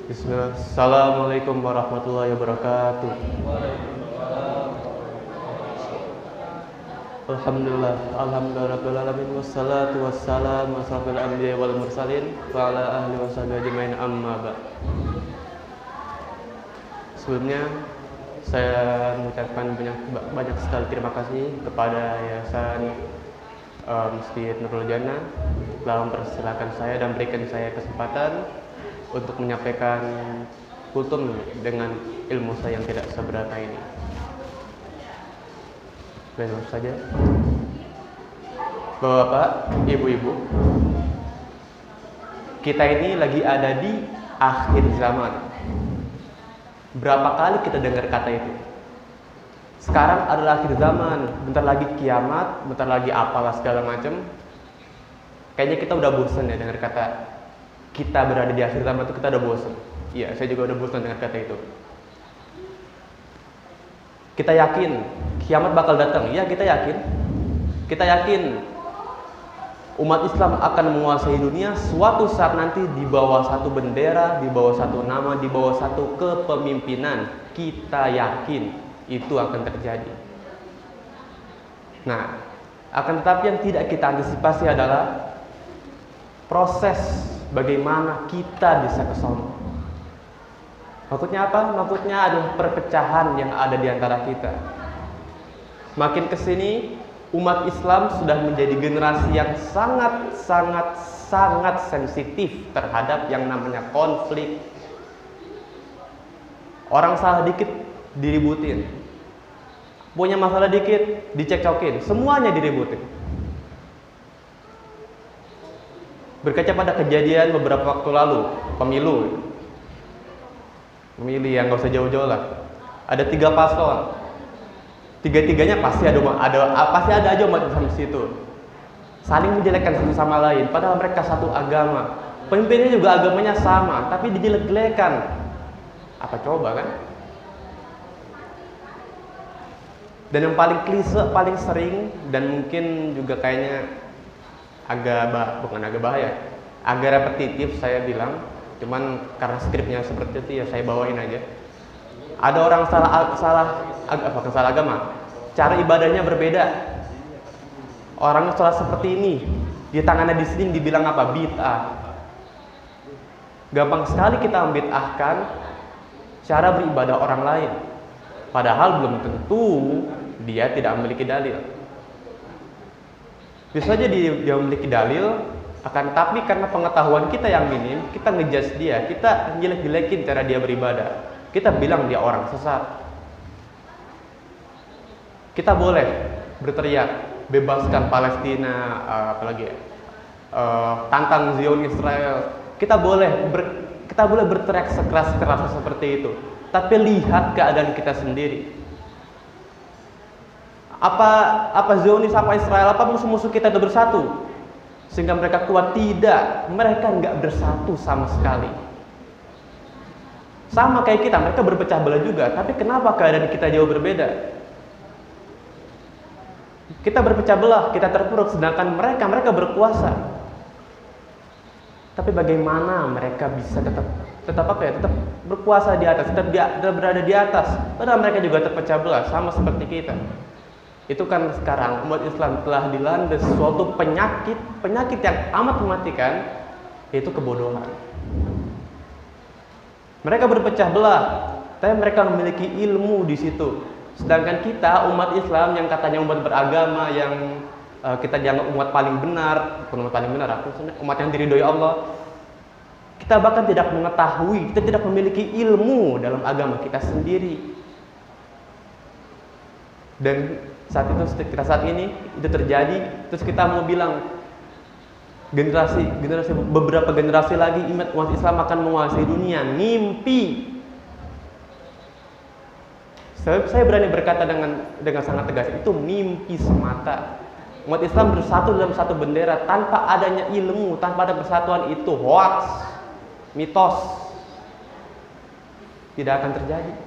Bismillah. Assalamualaikum warahmatullahi wabarakatuh. Alhamdulillah, alhamdulillah rabbil alamin wassalatu wassalamu asrofil anbiya wal mursalin wa ala ahli washabihi ajmain amma ba'd. Sebelumnya saya mengucapkan banyak sekali terima kasih kepada Yayasan Masjid Nurul Jannah telah mempersilahkan saya dan berikan saya kesempatan untuk menyampaikan kultum dengan ilmu saya yang tidak seberapa ini. Langsung saja. Bapak, ibu-ibu, kita ini lagi ada di akhir zaman. Berapa kali kita dengar kata itu? Sekarang adalah akhir zaman, bentar lagi kiamat, bentar lagi apalah segala macam. Kayaknya kita udah bosan ya dengar kata kita berada di akhir zaman itu, kita udah bosan. Iya, saya juga udah bosan dengar kata itu. Kita yakin kiamat bakal datang. Iya, kita yakin. Kita yakin umat Islam akan menguasai dunia suatu saat nanti di bawah satu bendera, di bawah satu nama, di bawah satu kepemimpinan. Kita yakin itu akan terjadi. Nah, akan tetapi yang tidak kita antisipasi adalah proses bagaimana kita bisa ke sono. Maksudnya apa? Maksudnya adalah perpecahan yang ada di antara kita. Makin kesini, umat Islam sudah menjadi generasi yang sangat sensitif terhadap yang namanya konflik. Orang salah dikit diributin, punya masalah dikit dicekcokin, semuanya diributin. Berkaca pada kejadian beberapa waktu lalu, pemilu yang nggak usah jauh-jauh lah. Ada 3 paslon, tiga-tiganya pasti ada aja umat Islam di situ, saling menjelekkan satu sama lain. Padahal mereka satu agama, pemimpinnya juga agamanya sama, tapi dijelek-jelekan. Apa coba kan? Dan yang paling klise, paling sering dan mungkin juga kayaknya bukan agak bahaya, agak repetitif saya bilang, cuman karena skripnya seperti itu ya saya bawain aja. Ada orang salah agama, cara ibadahnya berbeda. Orang sholat seperti ini, di tangannya di sini dibilang apa? Bid'ah. Gampang sekali kita membid'ahkan cara beribadah orang lain, padahal belum tentu dia tidak memiliki dalil. Bisa saja dia memiliki dalil, akan tapi karena pengetahuan kita yang minim, kita ngejudge dia, kita jelek-jelekin cara dia beribadah, kita bilang dia orang sesat. Kita boleh berteriak, bebaskan Palestina, tantang Zion Israel. Kita boleh berteriak sekeras-kerasnya seperti itu, tapi lihat keadaan kita sendiri. Apa Zionis, apa Israel, apa musuh-musuh kita itu bersatu sehingga mereka kuat? Tidak, mereka nggak bersatu sama sekali. Sama kayak kita, mereka berpecah belah juga, tapi kenapa keadaan kita jauh berbeda? Kita berpecah belah, kita terpuruk, sedangkan mereka berkuasa. Tapi bagaimana mereka bisa tetap berkuasa di atas, tetap berada di atas, padahal mereka juga terpecah belah sama seperti kita. Itu kan sekarang umat Islam telah dilanda suatu penyakit yang amat mematikan, yaitu kebodohan. Mereka berpecah belah, tapi mereka memiliki ilmu di situ. Sedangkan kita umat Islam yang katanya umat beragama, yang kita dianggap umat paling benar, bukan umat paling benar, umat yang diridhoi Allah. Kita bahkan tidak mengetahui, kita tidak memiliki ilmu dalam agama kita sendiri. Dan saat ini itu terjadi, terus kita mau bilang beberapa generasi lagi umat Islam akan menguasai dunia. Mimpi. Saya berani berkata dengan sangat tegas, itu mimpi semata. Umat Islam bersatu dalam satu bendera tanpa adanya ilmu, tanpa ada persatuan, itu hoax, mitos. Tidak akan terjadi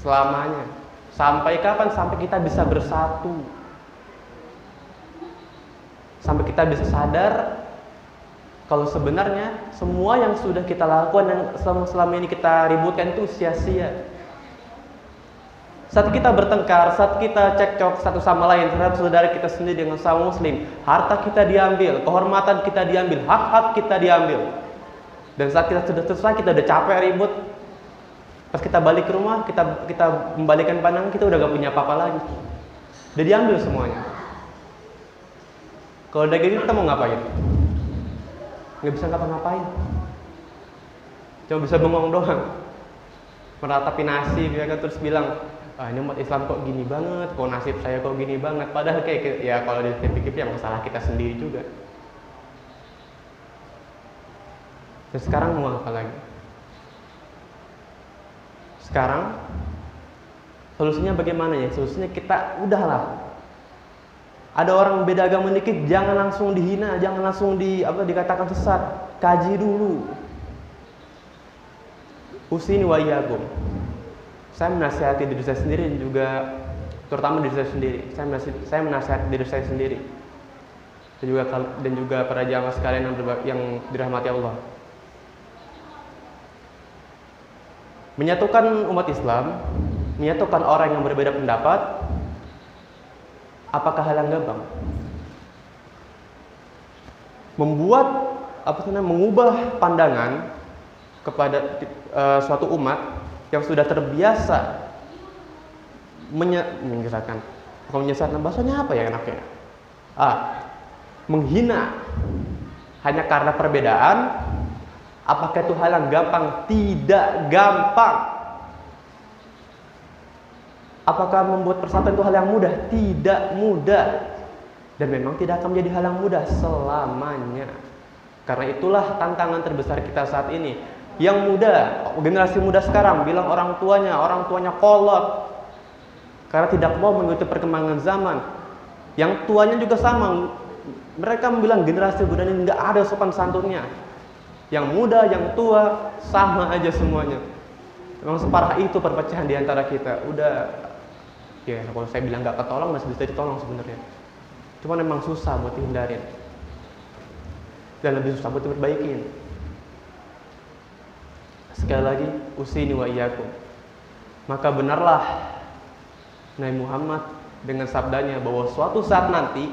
selamanya. Sampai kapan? Sampai kita bisa bersatu, sampai kita bisa sadar Kalau sebenarnya semua yang sudah kita lakukan dan selama ini kita ributkan itu sia-sia. Saat kita bertengkar, saat kita cekcok satu sama lain terhadap saudara kita sendiri dengan sama muslim, harta kita diambil, kehormatan kita diambil, hak-hak kita diambil. Dan saat kita sudah selesai, kita udah capek ribut, pas kita balik ke rumah, kita membalikkan pandangan, kita udah gak punya apa-apa lagi. Udah diambil semuanya. Kalau udah gitu kita mau ngapain? Nggak bisa ngapa-ngapain, cuma bisa bengong doang, meratapi nasib ya kan, terus bilang, ini umat Islam kok gini banget, kok nasib saya kok gini banget. Padahal kayak ya kalau dipikir-pikir ya masalah kita sendiri juga. Dan sekarang mau apa lagi? Sekarang solusinya bagaimana ya? Solusinya kita udahlah. Ada orang beda agama dikit, jangan langsung dihina, jangan langsung dikatakan sesat. Kaji dulu. Usini wa iyyakum. Saya menasihati diri saya sendiri dan juga terutama diri saya sendiri. Saya menasihati diri saya sendiri. Dan juga para jamaah sekalian yang dirahmati Allah. Menyatukan umat Islam, menyatukan orang yang berbeda pendapat, apakah hal yang gampang? Mengubah pandangan kepada suatu umat yang sudah terbiasa menyesatkan. Bahasanya apa ya enaknya? Menghina hanya karena perbedaan. Apakah itu hal yang gampang? Tidak gampang. Apakah membuat persatuan itu hal yang mudah? Tidak mudah. Dan memang tidak akan menjadi hal yang mudah selamanya. Karena itulah tantangan terbesar kita saat ini. Yang muda, generasi muda sekarang bilang orang tuanya kolot. Karena tidak mau mengikuti perkembangan zaman. Yang tuanya juga sama. Mereka bilang generasi muda ini nggak ada sopan santunnya. Yang muda, yang tua, sama aja semuanya. Memang separah itu perpecahan di antara kita. Udah, ya kalau saya bilang nggak ketolong, masih bisa ditolong sebenarnya. Cuma memang susah buat dihindarin. Dan lebih susah buat diperbaikin. Sekali lagi, usini wa iyyakum. Maka benarlah Nabi Muhammad dengan sabdanya bahwa suatu saat nanti,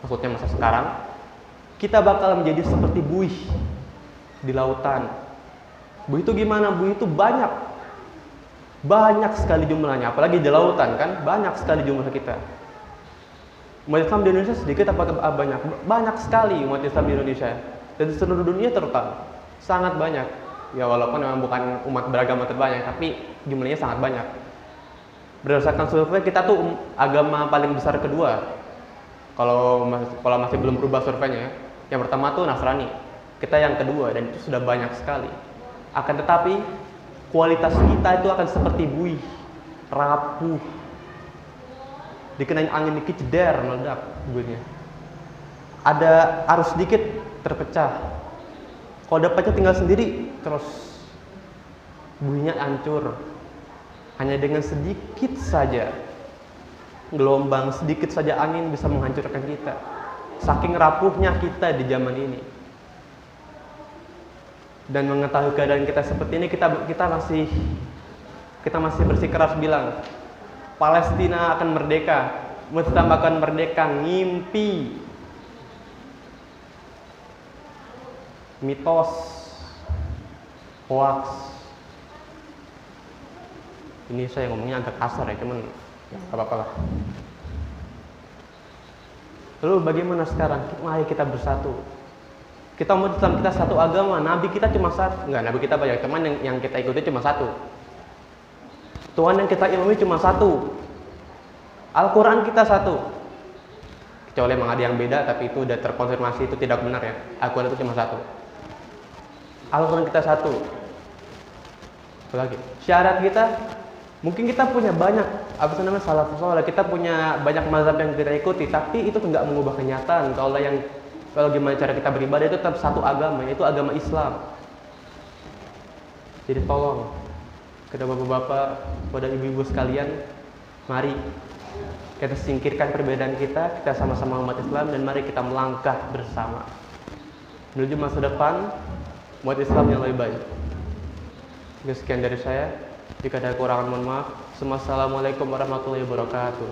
maksudnya masa sekarang, kita bakal menjadi seperti buih di lautan. Buih itu gimana? Buih itu banyak sekali jumlahnya, apalagi di lautan kan, banyak sekali jumlah kita. Umat Islam di Indonesia sedikit apa banyak? Banyak sekali umat Islam di Indonesia, dan di seluruh dunia terutama sangat banyak. Ya walaupun memang bukan umat beragama terbanyak, tapi jumlahnya sangat banyak. Berdasarkan survei, kita tuh agama paling besar kedua. Kalau masih belum berubah surveinya, yang pertama tuh Nasrani. Kita yang kedua, dan itu sudah banyak sekali. Akan tetapi kualitas kita itu akan seperti buih, rapuh, dikenain angin dikit jeder, meledak buihnya. Ada arus sedikit terpecah. Kalau ada pecah tinggal sendiri, terus buihnya hancur. Hanya dengan sedikit saja gelombang, sedikit saja angin bisa menghancurkan kita. Saking rapuhnya kita di zaman ini. Dan mengetahui keadaan kita seperti ini, kita masih bersikeras bilang Palestina akan merdeka, Muslim akan merdeka, ngimpi, mitos, hoax. Ini saya ngomongnya agak kasar ya, cuman ya apa-apa lah. Lalu bagaimana sekarang? Mari kita bersatu. Kita umat Islam, kita satu agama, Nabi kita cuma satu. Enggak, Nabi kita banyak, teman yang kita ikuti cuma satu. Tuhan yang kita ilmui cuma satu. Al-Quran kita satu. Kecuali memang ada yang beda, tapi itu udah terkonfirmasi, itu tidak benar ya. Al-Quran itu cuma satu. Al-Quran kita satu. Apa lagi? Syarat kita, mungkin kita punya banyak, salafus saleh, kita punya banyak mazhab yang kita ikuti, tapi itu tidak mengubah kenyataan. Kalau gimana cara kita beribadah itu tetap satu agama, yaitu agama Islam. Jadi tolong, kepada bapak-bapak, kepada ibu-ibu sekalian, mari kita singkirkan perbedaan kita sama-sama umat Islam, dan mari kita melangkah bersama. menuju masa depan buat Islam yang lebih baik. Sekian dari saya. Jika ada kekurangan mohon maaf. Assalamualaikum warahmatullahi wabarakatuh.